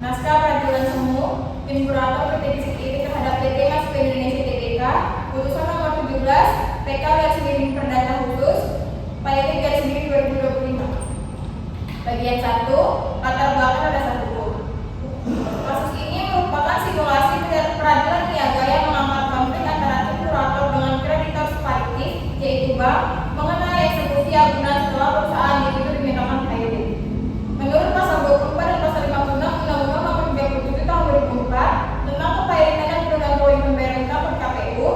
Naskah peradilan semu tim kurator PT Gesitiri terhadap PT Mas Indonesia Tbk putusan nomor 17 PK garis miring Perdata Khusus Payet garis miring 2025. Bagian 1 latar belakang dasar hukum. Kasus ini merupakan simulasi peradilan niaga yang mengangkat konflik antara tim kurator dengan kreditor separatif yaitu bank mengenai eksekusi agunan setelah perusahaan itu dimintakan KID. Menurut pasal 24 dan pasal 56 Undang-Undang Nomor 37 Tahun 2004 tentang kepailitan dan penundaan poin pembayaran utang per KPU,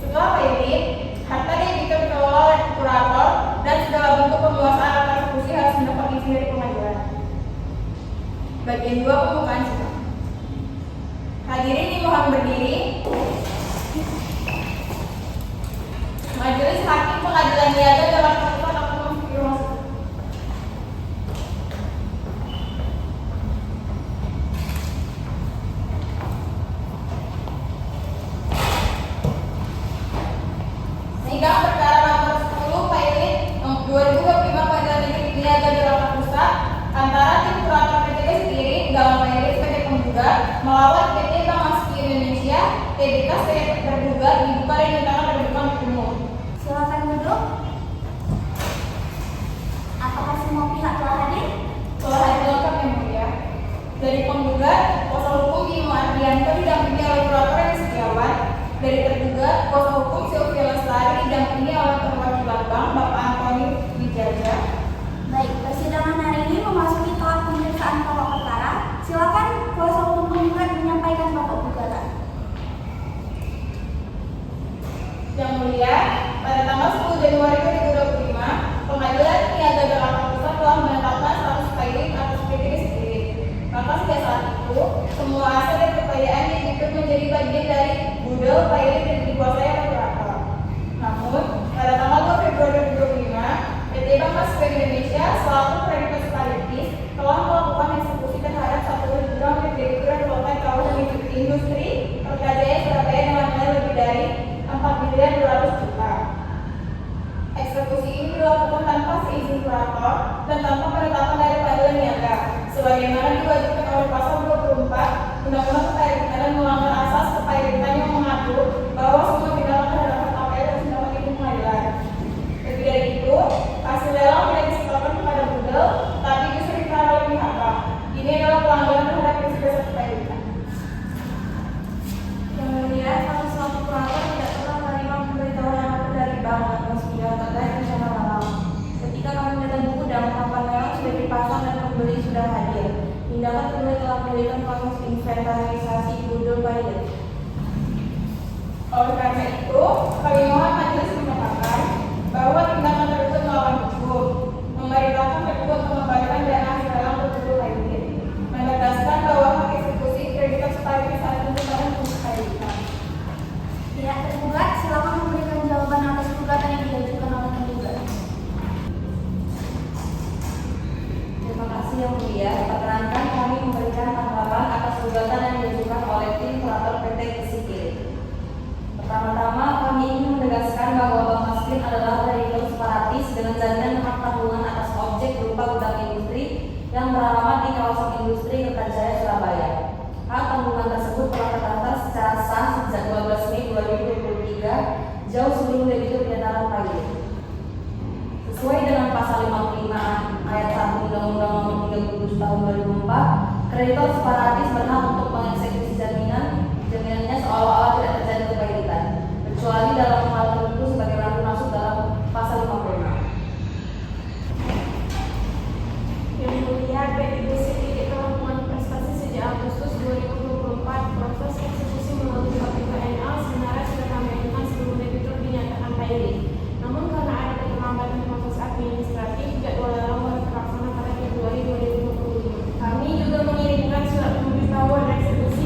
setelah pailit, harta debitur dikelola oleh kurator dan segala bentuk penguasaan atas eksekusi harus mendapat izin dari pengadilan. Bagian 2 pembukaan sidang. Hadirin dimohon berdiri. Majelis Hakim Pengadilan Niaga dalam ketentuan akan mengkonfirmasi. Sidang perkara nomor 10 Pailit 2025 Pengadilan Negeri Niaga Jakarta Pusat antara tim kurator PT Gesitiri dalam Pailit sebagai penggugat melawan PT Bank Masjid Indonesia Tbk sebagai tergugat dibuka dan dinyatakan terbuka untuk umum. Silakan duduk. Apakah semua pihak telah hadir? Telah hadir lengkap yang mulia. Dari penggugat, kuasa hukum Bimo Ardianto didampingi oleh kurator yang Setiawan. Dari tergugat, kuasa hukum Sylvia Lestari didampingi oleh perwakilan bank Bapak Antoni Wijaja. Baik, persidangan hari ini memasuki tahap pemeriksaan pokok perkara. Silakan kuasa hukum penggugat menyampaikan pokok gugatan. Yang mulia, pada tanggal 10 Januari 2025, Pengadilan Niaga Jakarta Pusat telah menetapkan status pailit atas PT Gesitiri. Maka sejak saat itu, semua aset dan kekayaan debitur menjadi bagian dari budel pailit yang dikuasai oleh kurator. Namun, pada tanggal 2 Februari 2025, PT Bank Masjid Indonesia selaku kreditor sekaligus telah melakukan eksekusi terhadap satu unit debitur yang terletak di kawasan industri Kertajaya Surabaya dengan nilai lebih dari 4.200 juta. Eksekusi ini dilakukan tanpa seizin kurator dan tanpa penetapan dari pengadilan niaga, sebagaimana diwajibkan oleh pasal 24 Undang-Undang Kepailitan dan melanggar asas kepailitan yang mengatur bahwa semua tindakan terhadap KPR harus mendapat izin pengadilan. Lebih dari itu, hasil lelang tidak disetorkan kepada budel, tapi justru ditahan oleh pihak bank. Ini adalah pelanggaran terhadap prinsip dasar kepailitan. Kemudian, kalau suatu kurator tidak pernah menerima pemberitahuan apapun dari bank atau sidang terkait rencana lelang. Ketika kami melihat buku dan papan lelang sudah dipasang dan pembeli sudah hadir, tindakan pembeli telah mendirikan proses inventarisasi budel pailit. Oleh karena itu, kami mohon majelis menyatakan bahwa tindakan tersebut melawan hukum, memerintahkan tergugat mengembalikan dana hasil lelang budel pailit, menegaskan bahwa hak eksekusi kreditor separatif saat merupakan fungsi pailit. Pihak tergugat, silakan memberikan jawaban atas gugatan yang diajukan oleh tergugat. Terima kasih yang mulia. Perkenankan kami memberikan tanggapan atas gugatan yang diajukan oleh tim kurator PT Gesitiri. Pertama-tama kami ingin menegaskan bahwa Bank Masjid adalah kreditor separatis dengan jaminan hak tanggungan atas objek berupa gudang industri yang beralamat di kawasan industri Kertajaya Surabaya. Hak tanggungan tersebut telah terdaftar secara sah sejak 12 Mei 2023, jauh sebelum debitur dinyatakan pailit. Sesuai dengan pasal 55 ayat 1 Undang-Undang Nomor 37 Tahun 2004, kreditor separatis berhak untuk mengeksekusi jaminannya seolah-olah tidak terjadi kepailitan, kecuali dalam hal tertentu sebagaimana dimaksud dalam pasal 56. Yang mulia, PT Gesitiri telah melakukan prestasi sejak Agustus 2024. Proses eksekusi melalui KPKNA sebenarnya sudah kami ajukan sebelum debitur dinyatakan pailit. Namun karena ada keterlambatan proses administratif, jadwal lelang baru terlaksana pada Februari 2025. Kami juga mengirimkan surat pemberitahuan eksekusi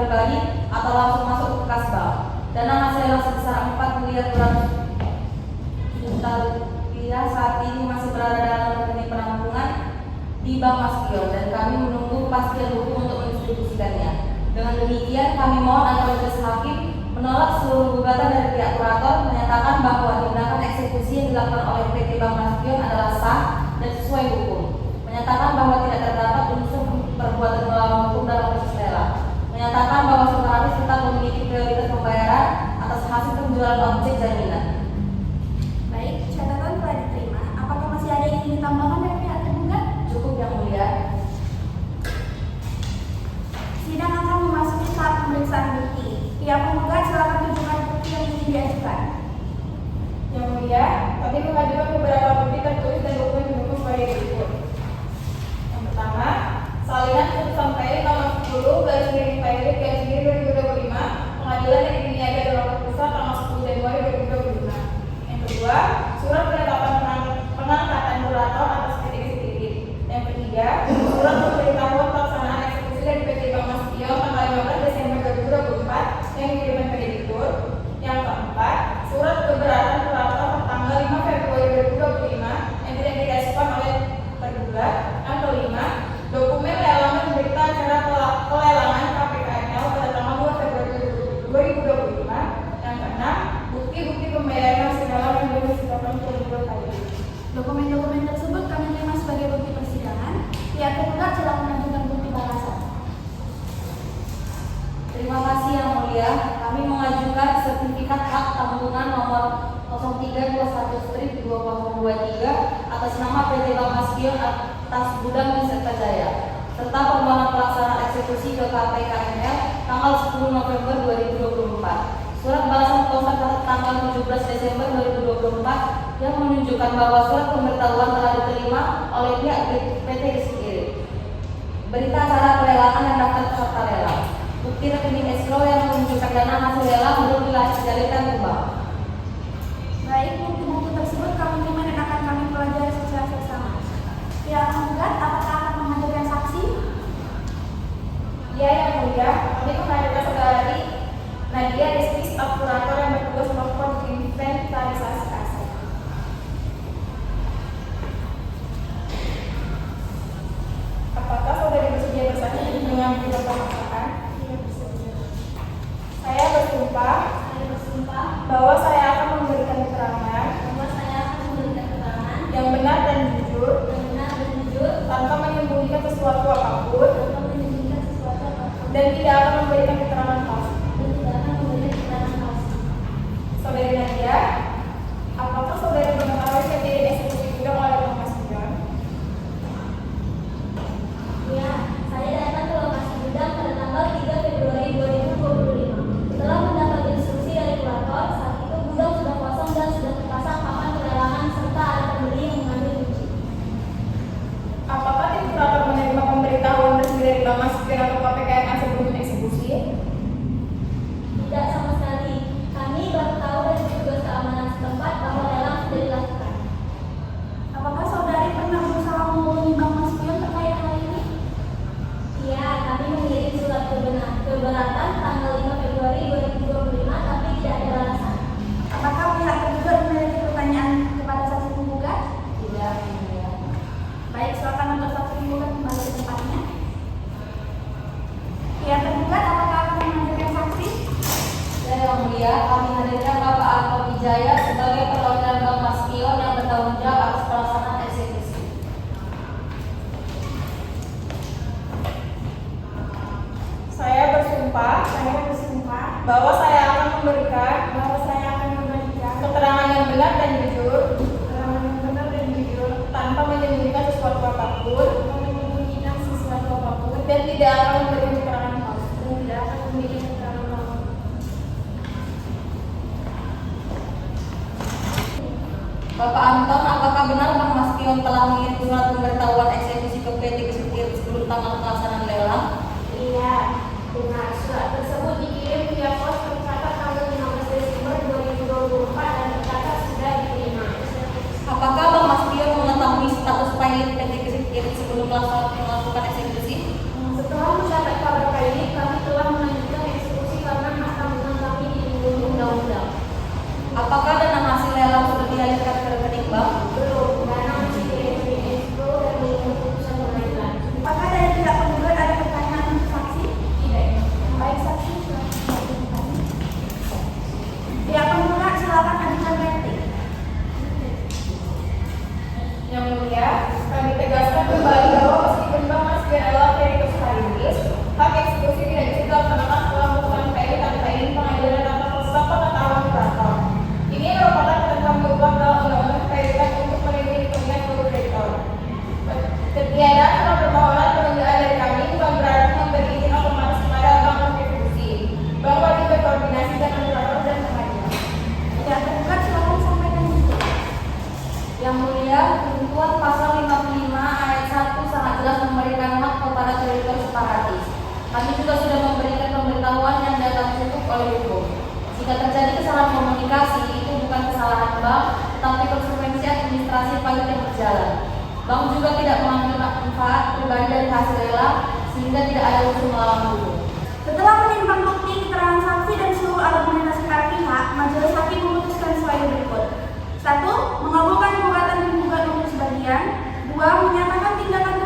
pribadi atau langsung masuk ke kas bank. Dana hasil lelang sebesar 4 miliar 200 juta rupiah saat ini masih berada dalam rekening penampungan di Bank Maspion dan kami menunggu kepastian hukum untuk mendistribusikannya. Dengan demikian, kami mohon agar majelis hakim menolak seluruh gugatan dari pihak kurator, menyatakan bahwa tindakan eksekusi yang dilakukan oleh PT Bank Maspion adalah sah dan sesuai hukum, menyatakan bahwa tidak terdapat unsur perbuatan melawan hukum dalam proses lelang, menyatakan bahwa Sultanis tetap memiliki prioritas pembayaran atas hasil penjualan objek jaminan. Baik, catatan telah diterima. Apakah masih ada yang ingin ditambahkan dari pihak tergugat? Cukup Yang Mulia. Sidang akan memasuki tahap pemeriksaan bukti. Pihak penggugat silakan tunjukkan bukti yang ingin diajukan. Yang Mulia, kami mengajukan beberapa bukti tertulis dan dokumen pendukung sebagai berikut. Yang pertama, salinan putusan PN nomor 10/PN/2025 Pengadilan Negeri Niaga Jakarta Pusat tanggal 10 Januari 2025. Yang kedua, surat penetapan pengangkatan kurator atas PT Kesikirip. Yang ketiga, surat pemberitahuan pelaksanaan eksekusi dari PT Bank Maspion tanggal 15 Desember 2024 yang dikirimkan kreditur. Yang keempat, surat keberatan kurator tanggal 5 Februari 2025 yang tidak direspon oleh tergugat. Yang kelima, dokumen lelang dan berita acara pelelangan KPKNL pada tanggal 2 Februari 2025. Yang keenam, bukti-bukti pembayaran hasil lelang yang belum disebutkan terlebih dahulu. Dokumen-dokumen tersebut kami terima sebagai bukti persidangan. Pihak tergugat silakan mengajukan bukti balasan. Terima kasih Yang Mulia. Kami mengajukan sertifikat hak tanggungan nomor 0321/2023 atas nama PT Bank Maspion atas gudang di Sertajaya serta permohonan pelaksanaan eksekusi ke KPKNL tanggal 10 November 2024. Surat balasan kontrak tanggal 17 Desember 2024 yang menunjukkan bahwa surat pemberitahuan telah diterima oleh pihak PT Kesikirip. Berita acara pelelangan dan daftar peserta lelang. Bukti rekening escrow yang menunjukkan dana hasil lelang belum dijalurkan ke bank. Baik, bukti-bukti tersebut kami terima dan akan kami pelajari secara bersama. Pihak penggugat apakah akan menghadirkan saksi? Ya, Yang Mulia, kami menghadirkan saudari Nadia Rizky, staf kurator yang bertugas melakukan inventarisasi aset. Apakah saudari bersedia bersaksi dengan bukti pemaksaan? Saya bersumpah bahwa saya akan memberikan keterangan yang benar dan jujur tanpa menyembunyikan sesuatu apapun dan tidak akan memberikan keterangan palsu. Saudari Nadia, apakah saudari mengetahui kejadian eksekusi gudang oleh Bank Maspion? Ya, saya datang ke lokasi gudang pada tanggal 3 Februari 2025. Setelah mendapat instruksi dari kurator, saat itu gudang sudah kosong dan sudah terpasang papan pelelangan serta ada pembeli yang mengambil kunci. Apakah tim kurator menerima pemberitahuan resmi dari Bank Maspion atau KPKNL sebelum eksekusi? Tidak sama sekali. Kami baru tahu dari petugas keamanan setempat bahwa lelang sudah dilakukan. Apakah saudari pernah berusaha menghubungi Bank Maspion terkait hal ini? Iya, kami mengirim surat keberatan tanggal 5 Februari 2025 tapi tidak ada balasan. Apakah pihak tergugat memiliki pertanyaan kepada saksi penggugat? Tidak, Yang Mulia. Baik, silakan untuk saksi penggugat kembali ke tempatnya. Pihak tergugat apakah akan menghadirkan saksi? Ya, Yang Mulia, kami hadirkan Bapak Arto Wijaya sebagai perwakilan Bank Maspion yang bertanggung jawab atas pelaksanaan eksekusi. Saya bersumpah bahwa saya akan memberikan keterangan yang benar dan jujur tanpa menyembunyikan sesuatu apapun dan tidak akan memberikan keterangan palsu. Bapak Anton, apakah benar Bank Maspion telah mengirim surat pemberitahuan eksekusi ke PT Kesikirip sebelum tanggal pelaksanaan lelang? Iya, benar. Surat tersebut dikirim via pos tercatat tanggal 15 Desember 2024 dan tercatat sudah diterima. Apakah Bank Maspion mengetahui status pilot PT Kesikirip sebelum melakukan eksekusi? Setelah mencatat kabar ini, kami telah mengajukan Apakah dana hasil lelang sudah dialihkan ke rekening bank? Belum, dana masih dikirim di escrow dan belum keputusan pengadilan. Apakah dari pihak penggugat ada pertanyaan untuk saksi? Tidak. Baik saksi, silakan. Pihak penggugat silakan ajukan replik. Yang mulia, kami tegaskan kembali bahwa meskipun bank masih adalah kreditur sekaligus, hak eksekusi tidak bisa dilaksanakan setelah memutuskan PI tanpa izin pengadilan atau sepengetahuan kurator. Ini merupakan ketentuan berubah dalam undang-undang kreditan untuk melindungi kepentingan seluruh kreditor. Ketiadaan surat permohonan penundaan dari kami bukan berarti memberi izin otomatis kepada bank eksekusi. Bank wajib berkoordinasi dengan kurator dan pengadilan. Pihak penggugat silakan sampaikan dulu. Yang mulia, ketentuan pasal 55 ayat 1 sangat jelas memberikan hak kepada kreditor separatis. Kami juga sudah memberikan pemberitahuan yang dapat cukup oleh hukum. Jika terjadi kesalahan komunikasi, itu bukan kesalahan bank, tetapi konsekuensi administrasi pajak yang berjalan. Bank juga tidak mengambil manfaat pribadi dari hasil lelang, sehingga tidak ada unsur melawan hukum. Setelah menimbang bukti, keterangan saksi dan seluruh argumentasi para pihak, majelis hakim memutuskan sebagai berikut. 1. Mengabulkan gugatan penggugat untuk sebagian. 2. Menyatakan tindakan